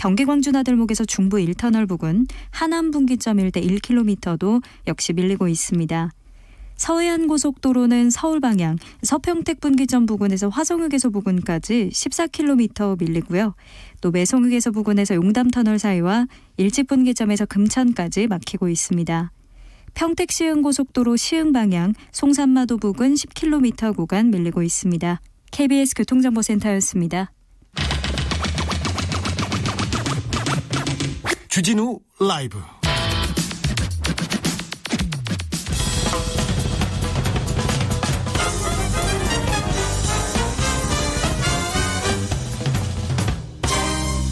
경기 광주 나들목에서 중부 1터널 부근 하남 분기점 일대 1km도 역시 밀리고 있습니다. 서해안 고속도로는 서울 방향 서평택 분기점 부근에서 화성휴게소 부근까지 14km 밀리고요. 또 매송휴게소 부근에서 용담터널 사이와 일찍 분기점에서 금천까지 막히고 있습니다. 평택 시흥 고속도로 시흥 방향 송산마도 부근 10km 구간 밀리고 있습니다. KBS 교통정보센터였습니다. 주진우 라이브.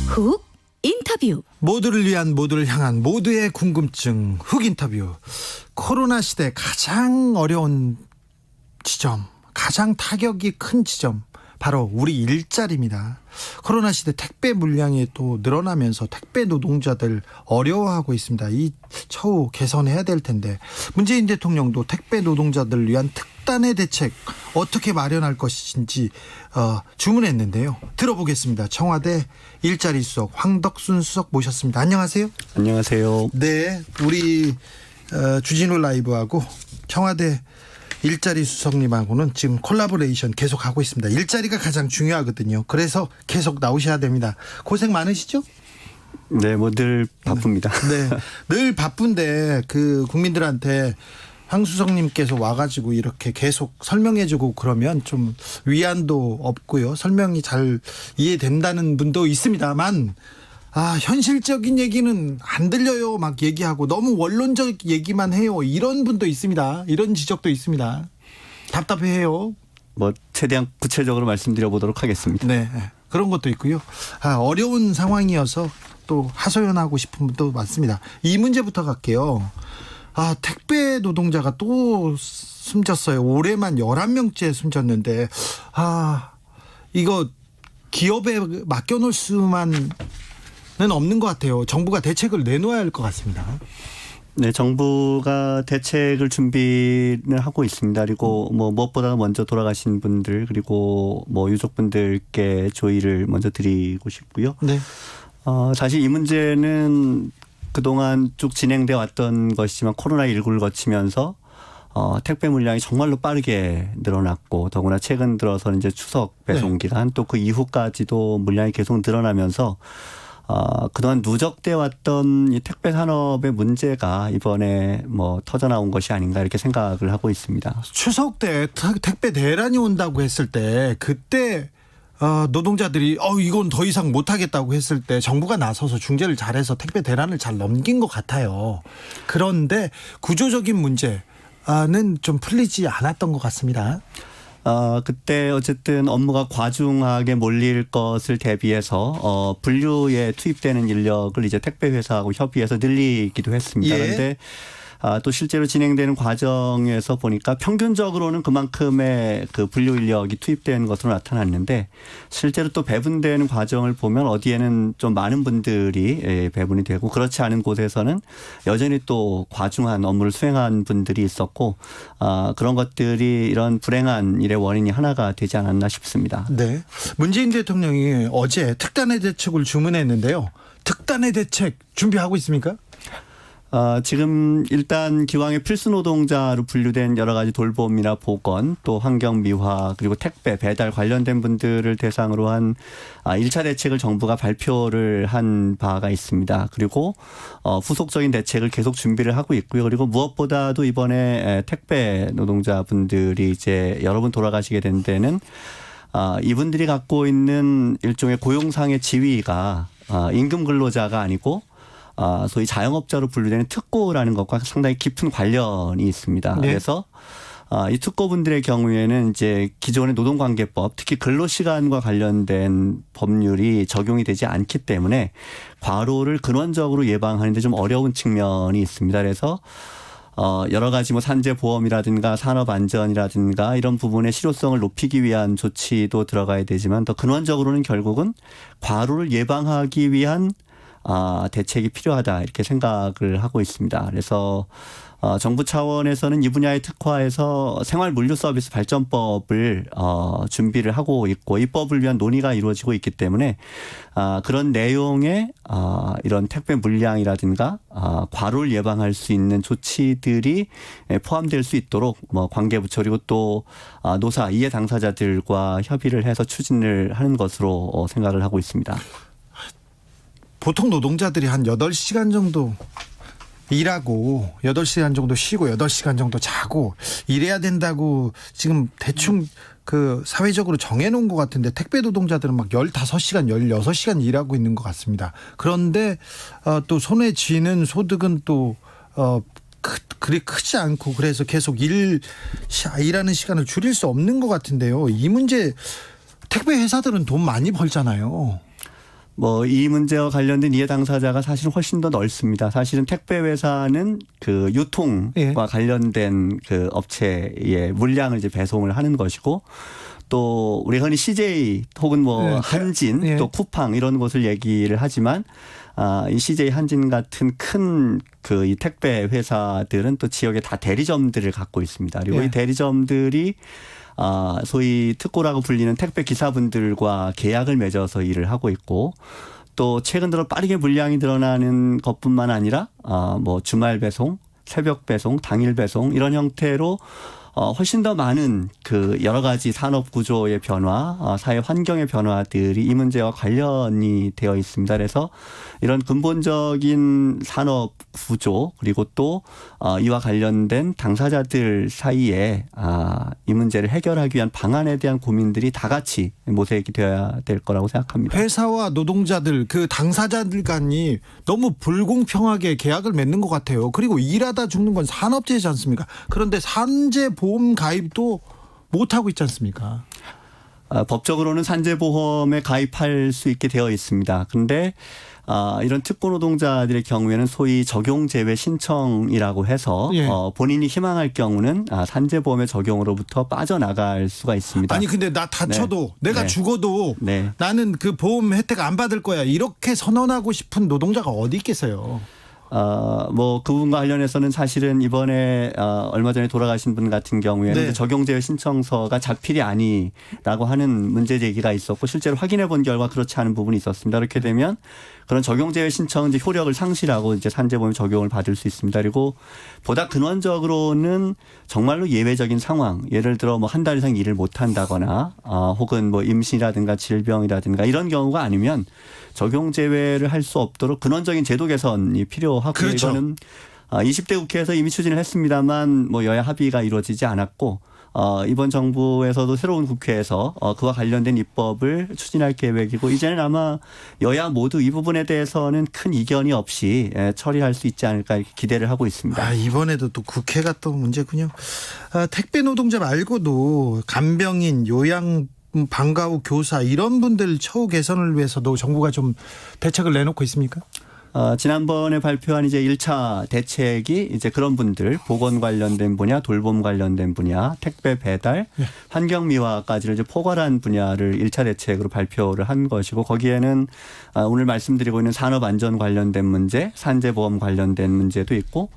훅 인터뷰. 모두를 위한, 모두를 향한 모두의 궁금증 훅 인터뷰. 코로나 시대 가장 어려운 지점, 가장 타격이 큰 지점, 바로 우리 일자리입니다. 코로나 시대 택배 물량이 또 늘어나면서 택배 노동자들 어려워하고 있습니다. 이 처우 개선해야 될 텐데, 문재인 대통령도 택배 노동자들을 위한 특단의 대책 어떻게 마련할 것인지 주문했는데요. 들어보겠습니다. 청와대 일자리 수석 황덕순 수석 모셨습니다. 안녕하세요. 안녕하세요. 네, 우리 주진우 라이브하고 청와대 일자리 수석님하고는 지금 콜라보레이션 계속 하고 있습니다. 일자리가 가장 중요하거든요. 그래서 계속 나오셔야 됩니다. 고생 많으시죠? 네, 뭐 늘 바쁩니다. 네, 늘 바쁜데 그 국민들한테 황 수석님께서 와가지고 이렇게 계속 설명해주고 그러면 좀 위안도 없고요. 설명이 잘 이해된다는 분도 있습니다만, 현실적인 얘기는 안 들려요. 막 얘기하고 너무 원론적 얘기만 해요. 이런 분도 있습니다. 이런 지적도 있습니다. 답답해요. 뭐 최대한 구체적으로 말씀드려 보도록 하겠습니다. 네, 그런 것도 있고요. 어려운 상황이어서 또 하소연하고 싶은 분도 많습니다. 이 문제부터 갈게요. 택배 노동자가 또 숨졌어요. 올해만 11명째 숨졌는데, 이거 기업에 맡겨놓을 수만은 없는 것 같아요. 정부가 대책을 내놓아야 할 것 같습니다. 네, 정부가 대책을 준비를 하고 있습니다. 그리고 뭐 무엇보다 먼저 돌아가신 분들, 그리고 뭐 유족분들께 조의를 먼저 드리고 싶고요. 네. 사실 이 문제는 그동안 쭉 진행돼 왔던 것이지만 코로나19를 거치면서 택배 물량이 정말로 빠르게 늘어났고, 더구나 최근 들어서는 이제 추석 배송 기간, 또 그 이후까지도 물량이 계속 늘어나면서 그동안 누적돼 왔던 이 택배 산업의 문제가 이번에 뭐 터져 나온 것이 아닌가 이렇게 생각을 하고 있습니다. 추석 때 택배 대란이 온다고 했을 때, 그때 노동자들이 이건 더 이상 못하겠다고 했을 때 정부가 나서서 중재를 잘해서 택배 대란을 잘 넘긴 것 같아요. 그런데 구조적인 문제는 좀 풀리지 않았던 것 같습니다. 그때 어쨌든 업무가 과중하게 몰릴 것을 대비해서 분류에 투입되는 인력을 이제 택배 회사하고 협의해서 늘리기도 했습니다. 그런데 또 실제로 진행되는 과정에서 보니까 평균적으로는 그만큼의 그 분류 인력이 투입되는 것으로 나타났는데, 실제로 또 배분되는 과정을 보면 어디에는 좀 많은 분들이 배분이 되고, 그렇지 않은 곳에서는 여전히 또 과중한 업무를 수행한 분들이 있었고, 그런 것들이 이런 불행한 일의 원인이 하나가 되지 않았나 싶습니다. 네, 문재인 대통령이 어제 특단의 대책을 주문했는데요. 특단의 대책 준비하고 있습니까? 지금 일단 기왕에 필수 노동자로 분류된 여러 가지 돌봄이나 보건, 또 환경 미화, 그리고 택배, 배달 관련된 분들을 대상으로 한 1차 대책을 정부가 발표를 한 바가 있습니다. 그리고 후속적인 대책을 계속 준비를 하고 있고요. 그리고 무엇보다도 이번에 택배 노동자분들이 이제 여러 분 돌아가시게 된 데는 이분들이 갖고 있는 일종의 고용상의 지위가 임금 근로자가 아니고 소위 자영업자로 분류되는 특고라는 것과 상당히 깊은 관련이 있습니다. 네. 그래서 이 특고분들의 경우에는 이제 기존의 노동관계법, 특히 근로시간과 관련된 법률이 적용이 되지 않기 때문에 과로를 근원적으로 예방하는 데 좀 어려운 측면이 있습니다. 그래서 여러 가지 뭐 산재보험이라든가 산업안전이라든가 이런 부분의 실효성을 높이기 위한 조치도 들어가야 되지만, 더 근원적으로는 결국은 과로를 예방하기 위한 대책이 필요하다 이렇게 생각을 하고 있습니다. 그래서 정부 차원에서는 이 분야에 특화해서 생활물류서비스 발전법을 준비를 하고 있고 입법을 위한 논의가 이루어지고 있기 때문에 그런 내용의 이런 택배 물량이라든가 과로를 예방할 수 있는 조치들이 포함될 수 있도록 뭐 관계부처 그리고 또 노사 이해 당사자들과 협의를 해서 추진을 하는 것으로 생각을 하고 있습니다. 보통 노동자들이 한 8시간 정도 일하고 8시간 정도 쉬고 8시간 정도 자고 이래야 된다고 지금 대충 그 사회적으로 정해놓은 것 같은데 택배 노동자들은 막 15시간, 16시간 일하고 있는 것 같습니다. 그런데 또 손에 쥐는 소득은 또 그리 크지 않고 그래서 계속 일하는 시간을 줄일 수 없는 것 같은데요. 이 문제 택배 회사들은 돈 많이 벌잖아요. 뭐 이 문제와 관련된 이해 당사자가 사실 훨씬 더 넓습니다. 사실은 택배 회사는 그 유통과 관련된 그 업체의 물량을 이제 배송을 하는 것이고 또 우리 흔히 CJ 혹은 뭐 한진 또 쿠팡 이런 곳을 얘기를 하지만 이 CJ 한진 같은 큰 그 이 택배 회사들은 또 지역에 다 대리점들을 갖고 있습니다. 그리고 이 대리점들이 소위 특고라고 불리는 택배 기사분들과 계약을 맺어서 일을 하고 있고 또 최근 들어 빠르게 물량이 늘어나는 것뿐만 아니라 뭐 주말 배송, 새벽 배송, 당일 배송 이런 형태로 훨씬 더 많은 그 여러 가지 산업 구조의 변화, 사회 환경의 변화들이 이 문제와 관련이 되어 있습니다. 그래서 이런 근본적인 산업 구조 그리고 또 이와 관련된 당사자들 사이에 이 문제를 해결하기 위한 방안에 대한 고민들이 다 같이 모색이 되어야 될 거라고 생각합니다. 회사와 노동자들 그 당사자들 간이 너무 불공평하게 계약을 맺는 것 같아요. 그리고 일하다 죽는 건 산업재해지 않습니까? 그런데 산재보험 가입도 못하고 있지 않습니까? 법적으로는 산재보험에 가입할 수 있게 되어 있습니다. 그런데 이런 특고 노동자들의 경우에는 소위 적용제외 신청이라고 해서 본인이 희망할 경우는 산재보험의 적용으로부터 빠져나갈 수가 있습니다. 아니 근데 나 다쳐도 내가 죽어도 나는 그 보험 혜택 안 받을 거야 이렇게 선언하고 싶은 노동자가 어디 있겠어요. 뭐 그분과 관련해서는 사실은 이번에 얼마 전에 돌아가신 분 같은 경우에는 적용제외 신청서가 자필이 아니라고 하는 문제 제기가 있었고 실제로 확인해 본 결과 그렇지 않은 부분이 있었습니다. 그렇게 되면 그런 적용제외 신청은 이제 효력을 상실하고 이제 산재보험 적용을 받을 수 있습니다. 그리고 보다 근원적으로는 정말로 예외적인 상황, 예를 들어 뭐 한 달 이상 일을 못 한다거나 혹은 뭐 임신이라든가 질병이라든가 이런 경우가 아니면 적용 제외를 할 수 없도록 근원적인 제도 개선이 필요하고 그렇죠. 이거는 20대 국회에서 이미 추진을 했습니다만 뭐 여야 합의가 이루어지지 않았고 이번 정부에서도 새로운 국회에서 그와 관련된 입법을 추진할 계획이고 이제는 아마 여야 모두 이 부분에 대해서는 큰 이견이 없이 처리할 수 있지 않을까 이렇게 기대를 하고 있습니다. 이번에도 또 국회가 또 문제군요. 택배 노동자 말고도 간병인, 요양 방과 후 교사 이런 분들 처우 개선을 위해서도 정부가 좀 대책을 내놓고 있습니까? 지난번에 발표한 이제 1차 대책이 이제 그런 분들 보건 관련된 분야, 돌봄 관련된 분야, 택배 배달, 환경미화까지를 이제 포괄한 분야를 1차 대책으로 발표를 한 것이고 거기에는 오늘 말씀드리고 있는 산업안전 관련된 문제, 산재보험 관련된 문제도 있고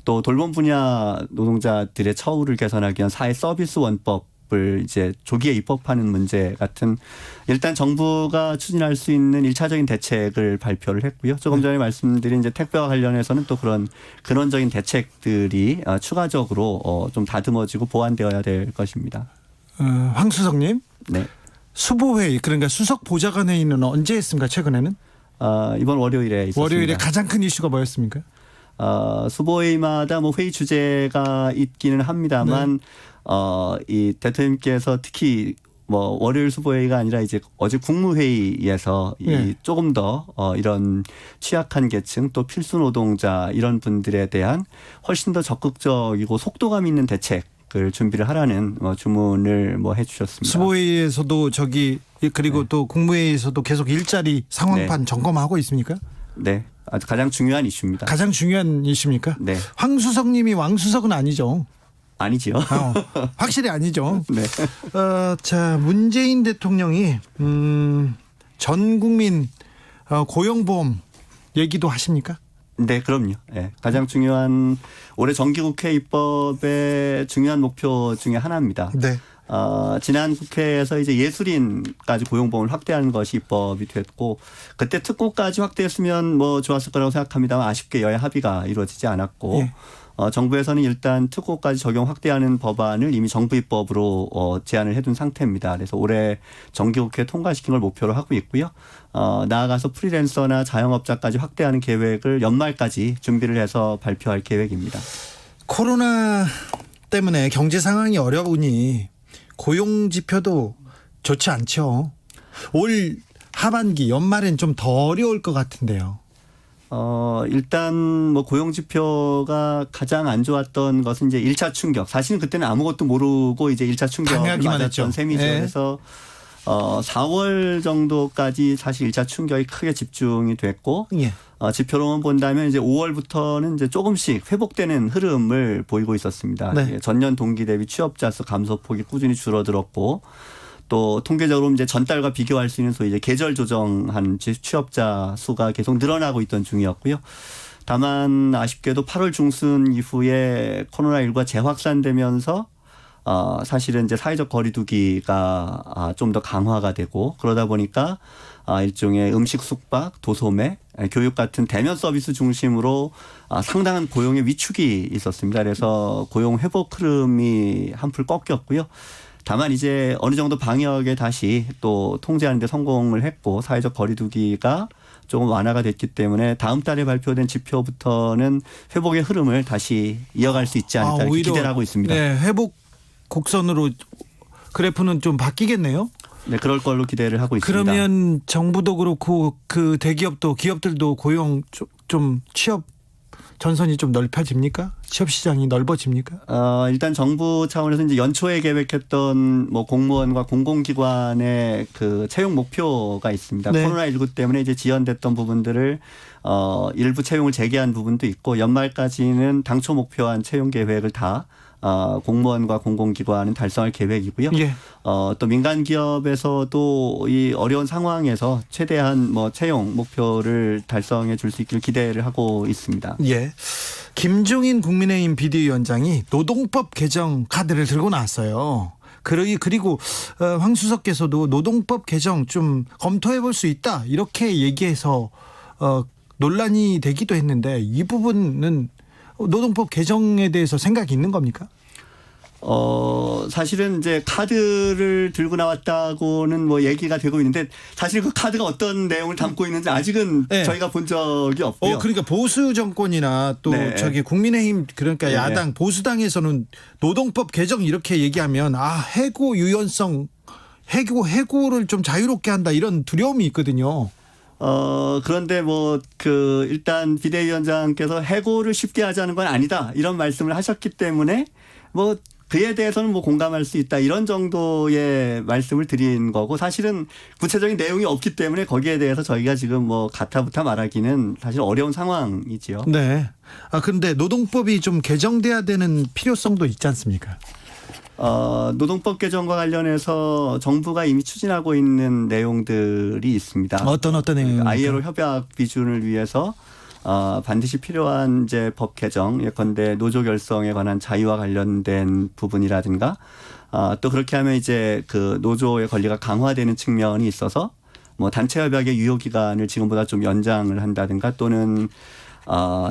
또 돌봄 분야 노동자들의 처우를 개선하기 위한 사회 서비스 원법 을 이제 조기에 입법하는 문제 같은 일단 정부가 추진할 수 있는 1차적인 대책을 발표를 했고요. 조금 전에 말씀드린 이제 택배와 관련해서는 또 그런 근원적인 대책들이 추가적으로 좀 다듬어지고 보완되어야 될 것입니다. 황수석님, 수보회의 그러니까 수석 보좌관 회의는 언제 했습니까? 최근에는? 이번 월요일에 있었습니다. 월요일에 가장 큰 이슈가 뭐였습니까? 수보회의마다 뭐 회의 주제가 있기는 합니다만. 이 대통령께서 특히 뭐 월요일 수보회의가 아니라 이제 어제 국무회의에서 이 조금 더 이런 취약한 계층 또 필수 노동자 이런 분들에 대한 훨씬 더 적극적이고 속도감 있는 대책을 준비를 하라는 주문을 뭐 해주셨습니다. 수보회의에서도 그리고 또 국무회의에서도 계속 일자리 상황판 점검하고 있습니까? 네, 아주 가장 중요한 이슈입니다. 가장 중요한 이슈입니까? 네. 황수석님이 왕수석은 아니죠? 아니지요. 확실히 아니죠. 네. 자, 문재인 대통령이 전 국민 고용보험 얘기도 하십니까? 네, 그럼요. 예. 가장 중요한 올해 정기국회 입법의 중요한 목표 중에 하나입니다. 네. 지난 국회에서 이제 예술인까지 고용보험을 확대하는 것이 입법이 됐고 그때 특고까지 확대했으면 뭐 좋았을 거라고 생각합니다만 아쉽게 여야 합의가 이루어지지 않았고 예. 정부에서는 일단 특고까지 적용 확대하는 법안을 이미 정부 입법으로 제안을 해둔 상태입니다. 그래서 올해 정기국회 통과시킨 걸 목표로 하고 있고요. 나아가서 프리랜서나 자영업자까지 확대하는 계획을 연말까지 준비를 해서 발표할 계획입니다. 코로나 때문에 경제 상황이 어려우니 고용 지표도 좋지 않죠. 올 하반기 연말엔 좀 더 어려울 것 같은데요. 일단 뭐 고용 지표가 가장 안 좋았던 것은 이제 1차 충격. 사실은 그때는 아무것도 모르고 이제 1차 충격을 당하기만 맞았던 했죠. 셈이죠. 네. 그래서 4월 정도까지 사실 1차 충격이 크게 집중이 됐고 예. 지표로만 본다면 이제 5월부터는 이제 조금씩 회복되는 흐름을 보이고 있었습니다. 네. 예, 전년 동기 대비 취업자 수 감소폭이 꾸준히 줄어들었고 또 통계적으로 이제 전달과 비교할 수 있는 소위 이제 계절 조정한 취업자 수가 계속 늘어나고 있던 중이었고요. 다만 아쉽게도 8월 중순 이후에 코로나19가 재확산되면서 사실은 이제 사회적 거리두기가 좀 더 강화가 되고 그러다 보니까 일종의 음식 숙박, 도소매, 교육 같은 대면 서비스 중심으로 상당한 고용의 위축이 있었습니다. 그래서 고용 회복 흐름이 한풀 꺾였고요. 다만 이제 어느 정도 방역에 다시 또 통제하는 데 성공을 했고 사회적 거리두기가 조금 완화가 됐기 때문에 다음 달에 발표된 지표부터는 회복의 흐름을 다시 이어갈 수 있지 않을까 이렇게 기대를 하고 있습니다. 네, 회복 곡선으로 그래프는 좀 바뀌겠네요. 네, 그럴 걸로 기대를 하고 있습니다. 그러면 정부도 그렇고 그 대기업도 기업들도 고용 좀 취업 전선이 좀 넓혀집니까? 취업 시장이 넓어집니까? 일단 정부 차원에서 이제 연초에 계획했던 뭐 공무원과 공공기관의 그 채용 목표가 있습니다. 네. 코로나19 때문에 이제 지연됐던 부분들을 일부 채용을 재개한 부분도 있고 연말까지는 당초 목표한 채용 계획을 다 공무원과 공공기관은 달성할 계획이고요. 예. 또 민간 기업에서도 이 어려운 상황에서 최대한 뭐 채용 목표를 달성해 줄 수 있기를 기대를 하고 있습니다. 예. 김종인 국민의힘 비대위원장이 노동법 개정 카드를 들고 나왔어요. 그리고 황수석께서도 노동법 개정 좀 검토해 볼 수 있다 이렇게 얘기해서 논란이 되기도 했는데 이 부분은 노동법 개정에 대해서 생각이 있는 겁니까? 사실은 이제 카드를 들고 나왔다고는 뭐 얘기가 되고 있는데 사실 그 카드가 어떤 내용을 담고 있는지 아직은 네. 저희가 본 적이 없고요. 그러니까 보수 정권이나 또 네. 저기 국민의힘 그러니까 네. 야당 보수당에서는 노동법 개정 이렇게 얘기하면 해고 유연성 해고를 좀 자유롭게 한다 이런 두려움이 있거든요. 그런데 일단 비대위원장께서 해고를 쉽게 하자는 건 아니다. 이런 말씀을 하셨기 때문에 그에 대해서는 공감할 수 있다. 이런 정도의 말씀을 드린 거고 사실은 구체적인 내용이 없기 때문에 거기에 대해서 저희가 지금 가타부타 말하기는 사실 어려운 상황이지요. 네. 근데 노동법이 좀 개정돼야 되는 필요성도 있지 않습니까? 노동법 개정과 관련해서 정부가 이미 추진하고 있는 내용들이 있습니다. 어떤 내용입니까? ILO 협약 비준을 위해서 반드시 필요한 이제 법 개정, 예컨대 노조 결성에 관한 자유와 관련된 부분이라든가 또 그렇게 하면 이제 그 노조의 권리가 강화되는 측면이 있어서 단체 협약의 유효 기간을 지금보다 좀 연장을 한다든가 또는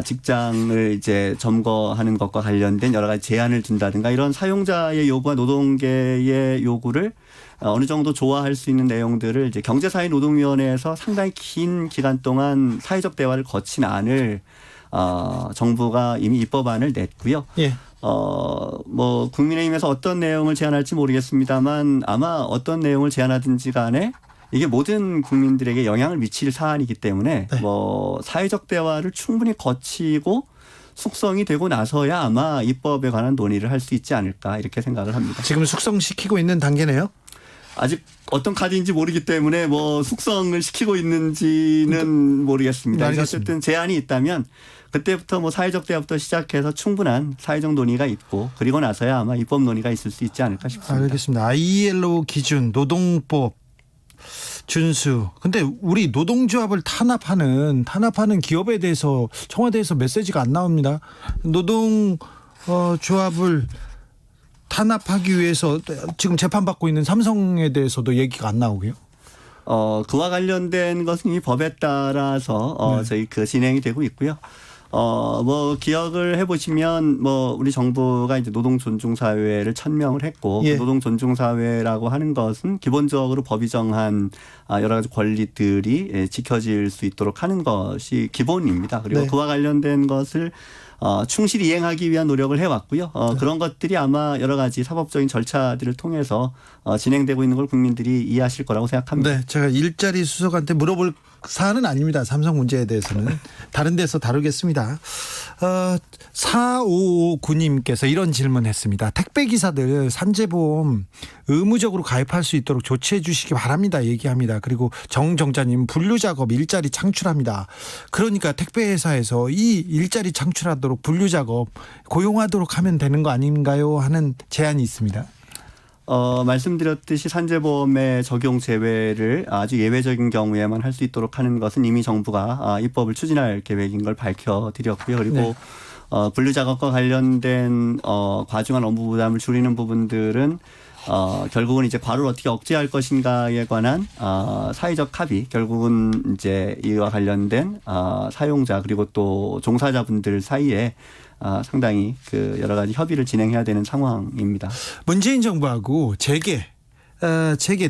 직장을 이제 점거하는 것과 관련된 여러 가지 제한을 둔다든가 이런 사용자의 요구와 노동계의 요구를 어느 정도 조화할 수 있는 내용들을 이제 경제사회노동위원회에서 상당히 긴 기간 동안 사회적 대화를 거친 안을 정부가 이미 입법안을 냈고요. 예. 국민의힘에서 어떤 내용을 제안할지 모르겠습니다만 아마 어떤 내용을 제안하든지 간에 이게 모든 국민들에게 영향을 미칠 사안이기 때문에 네. 사회적 대화를 충분히 거치고 숙성이 되고 나서야 아마 입법에 관한 논의를 할 수 있지 않을까 이렇게 생각을 합니다. 지금 숙성시키고 있는 단계네요. 아직 어떤 카드인지 모르기 때문에 숙성을 시키고 있는지는 모르겠습니다. 알겠습니다. 어쨌든 제안이 있다면 그때부터 사회적 대화부터 시작해서 충분한 사회적 논의가 있고 그리고 나서야 아마 입법 논의가 있을 수 있지 않을까 싶습니다. 알겠습니다. ILO 기준 노동법 준수. 근데 우리 노동조합을 탄압하는 기업에 대해서 청와대에서 메시지가 안 나옵니다. 조합을 탄압하기 위해서 지금 재판받고 있는 삼성에 대해서도 얘기가 안 나오고요. 그와 관련된 것은 이 법에 따라서 저희 진행이 되고 있고요. 기억을 해보시면 우리 정부가 이제 노동 존중 사회를 천명을 했고 예. 그 노동 존중 사회라고 하는 것은 기본적으로 법이 정한 여러 가지 권리들이 지켜질 수 있도록 하는 것이 기본입니다. 그리고 네. 그와 관련된 것을 충실히 이행하기 위한 노력을 해왔고요. 그런 것들이 아마 여러 가지 사법적인 절차들을 통해서 진행되고 있는 걸 국민들이 이해하실 거라고 생각합니다. 네, 제가 일자리 수석한테 물어볼 사안은 아닙니다. 삼성 문제에 대해서는 다른 데서 다루겠습니다. 4559님께서 이런 질문했습니다. 택배기사들 산재보험 의무적으로 가입할 수 있도록 조치해 주시기 바랍니다. 얘기합니다. 그리고 정정자님 분류작업 일자리 창출합니다. 그러니까 택배회사에서 이 일자리 창출하도록 분류작업 고용하도록 하면 되는 거 아닌가요? 하는 제안이 있습니다. 말씀드렸듯이 산재보험의 적용 제외를 아주 예외적인 경우에만 할 수 있도록 하는 것은 이미 정부가 입법을 추진할 계획인 걸 밝혀드렸고요. 그리고 네. 분류작업과 관련된 과중한 업무 부담을 줄이는 부분들은 결국은 이제 과로를 어떻게 억제할 것인가에 관한 사회적 합의, 결국은 이제 이와 관련된 사용자 그리고 또 종사자분들 사이에 상당히 여러 가지 협의를 진행해야 되는 상황입니다. 문재인 정부하고 재계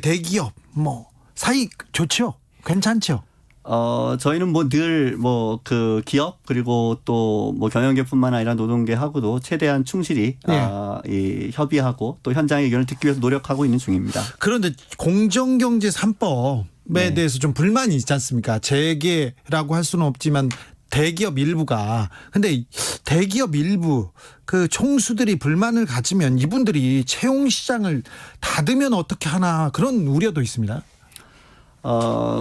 대기업 사이 좋죠? 괜찮죠? 저희는 늘 기업 그리고 또 경영계뿐만 아니라 노동계하고도 최대한 충실히 이 협의하고 또 현장의 의견을 듣기 위해서 노력하고 있는 중입니다. 그런데 공정경제 3법에 네. 대해서 좀 불만이 있지 않습니까? 재계라고 할 수는 없지만 대기업 일부가. 근데 대기업 일부 그 총수들이 불만을 가지면 이분들이 채용 시장을 닫으면 어떻게 하나 그런 우려도 있습니다.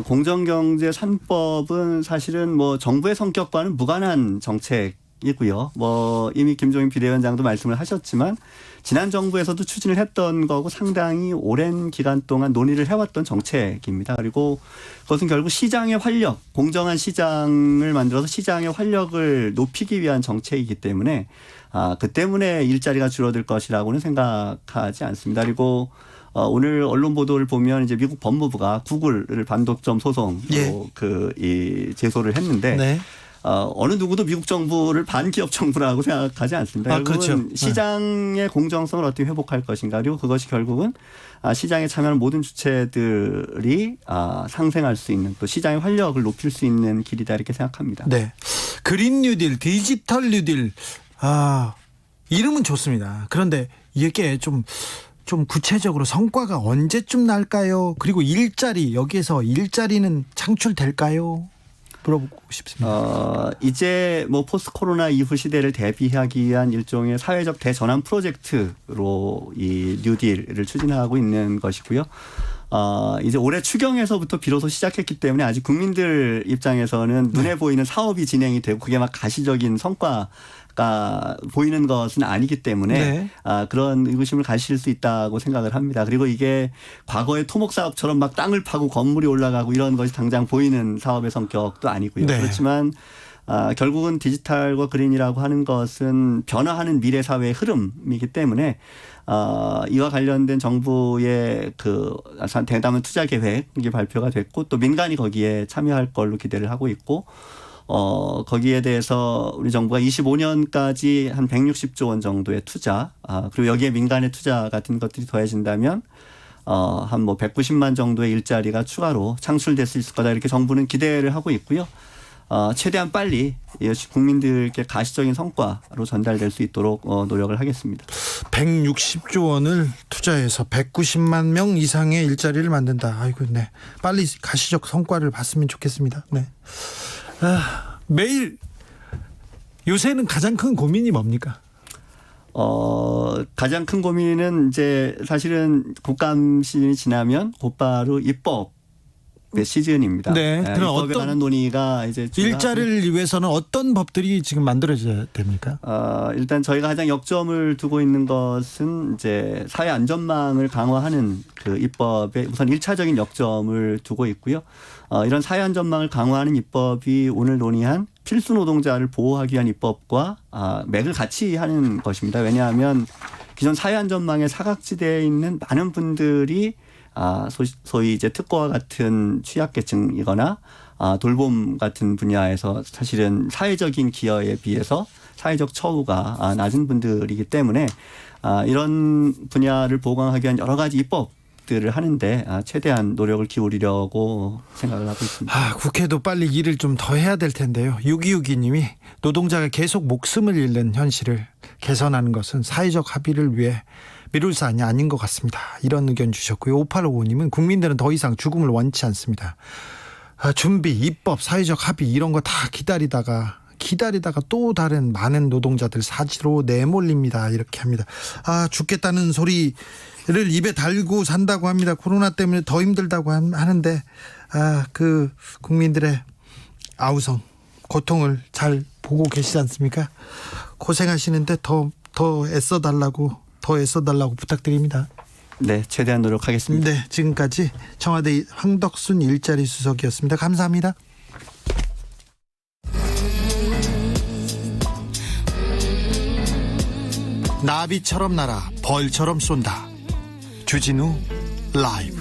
공정경제 3법은 사실은 정부의 성격과는 무관한 정책이고요. 이미 김종인 비대위원장도 말씀을 하셨지만 지난 정부에서도 추진을 했던 거고 상당히 오랜 기간 동안 논의를 해왔던 정책입니다. 그리고 그것은 결국 시장의 활력, 공정한 시장을 만들어서 시장의 활력을 높이기 위한 정책이기 때문에 그 때문에 일자리가 줄어들 것이라고는 생각하지 않습니다. 그리고 오늘 언론 보도를 보면 이제 미국 법무부가 구글을 반독점 소송으로 제소를 했는데 네. 어느 누구도 미국 정부를 반기업 정부라고 생각하지 않습니다. 결국은 그렇죠. 시장의 공정성을 어떻게 회복할 것인가 그리고 그것이 결국은 시장에 참여하는 모든 주체들이 상생할 수 있는 또 시장의 활력을 높일 수 있는 길이다 이렇게 생각합니다. 네. 그린 뉴딜, 디지털 뉴딜 이름은 좋습니다. 그런데 이게 좀 구체적으로 성과가 언제쯤 날까요? 그리고 여기에서 일자리는 창출될까요? 물어보고 싶습니다. 이제 포스트 코로나 이후 시대를 대비하기 위한 일종의 사회적 대전환 프로젝트로 이 뉴딜을 추진하고 있는 것이고요. 이제 올해 추경에서부터 비로소 시작했기 때문에 아직 국민들 입장에서는 눈에 보이는 사업이 진행이 되고 그게 막 가시적인 성과가 보이는 것은 아니기 때문에 네. 그런 의구심을 가실 수 있다고 생각을 합니다. 그리고 이게 과거의 토목 사업처럼 막 땅을 파고 건물이 올라가고 이런 것이 당장 보이는 사업의 성격도 아니고요. 네. 그렇지만 결국은 디지털과 그린이라고 하는 것은 변화하는 미래 사회의 흐름이기 때문에 이와 관련된 정부의 대담한 투자 계획이 발표가 됐고 또 민간이 거기에 참여할 걸로 기대를 하고 있고 거기에 대해서 우리 정부가 25년까지 한 160조 원 정도의 투자, 그리고 여기에 민간의 투자 같은 것들이 더해진다면 한 190만 정도의 일자리가 추가로 창출될 수 있을 거다 이렇게 정부는 기대를 하고 있고요. 최대한 빨리 국민들께 가시적인 성과로 전달될 수 있도록 노력을 하겠습니다. 160조 원을 투자해서 190만 명 이상의 일자리를 만든다. 아이고, 네. 빨리 가시적 성과를 봤으면 좋겠습니다. 네. 매일 요새는 가장 큰 고민이 뭡니까? 가장 큰 고민은 이제 사실은 국감 시즌이 지나면 곧바로 입법 택배 시즌입니다. 네. 그럼 입법에 어떤 관한 논의가 이제 일자리를 위해서는 어떤 법들이 지금 만들어져야 됩니까? 일단 저희가 가장 역점을 두고 있는 것은 이제 사회 안전망을 강화하는 그 입법에 우선 1차적인 역점을 두고 있고요. 이런 사회 안전망을 강화하는 입법이 오늘 논의한 필수 노동자를 보호하기 위한 입법과 맥을 같이 하는 것입니다. 왜냐하면 기존 사회 안전망의 사각지대에 있는 많은 분들이 소위 이제 특고와 같은 취약계층이거나 돌봄 같은 분야에서 사실은 사회적인 기여에 비해서 사회적 처우가 낮은 분들이기 때문에 이런 분야를 보강하기 위한 여러 가지 입법들을 하는데 최대한 노력을 기울이려고 생각을 하고 있습니다. 국회도 빨리 일을 좀 더 해야 될 텐데요. 6262님이 노동자가 계속 목숨을 잃는 현실을 개선하는 것은 사회적 합의를 위해 미룰 사안이 아닌 것 같습니다. 이런 의견 주셨고요. 5855님은 국민들은 더 이상 죽음을 원치 않습니다. 준비, 입법, 사회적 합의 이런 거 다 기다리다가 또 다른 많은 노동자들 사지로 내몰립니다. 이렇게 합니다. 죽겠다는 소리를 입에 달고 산다고 합니다. 코로나 때문에 더 힘들다고 하는데 그 국민들의 아우성 고통을 잘 보고 계시지 않습니까? 고생하시는데 더 애써달라고 부탁드립니다. 네, 최대한 노력하겠습니다. 네, 지금까지 청와대 황덕순 일자리 수석이었습니다. 감사합니다. 나비처럼 날아 벌처럼 쏜다. 주진우 라이브.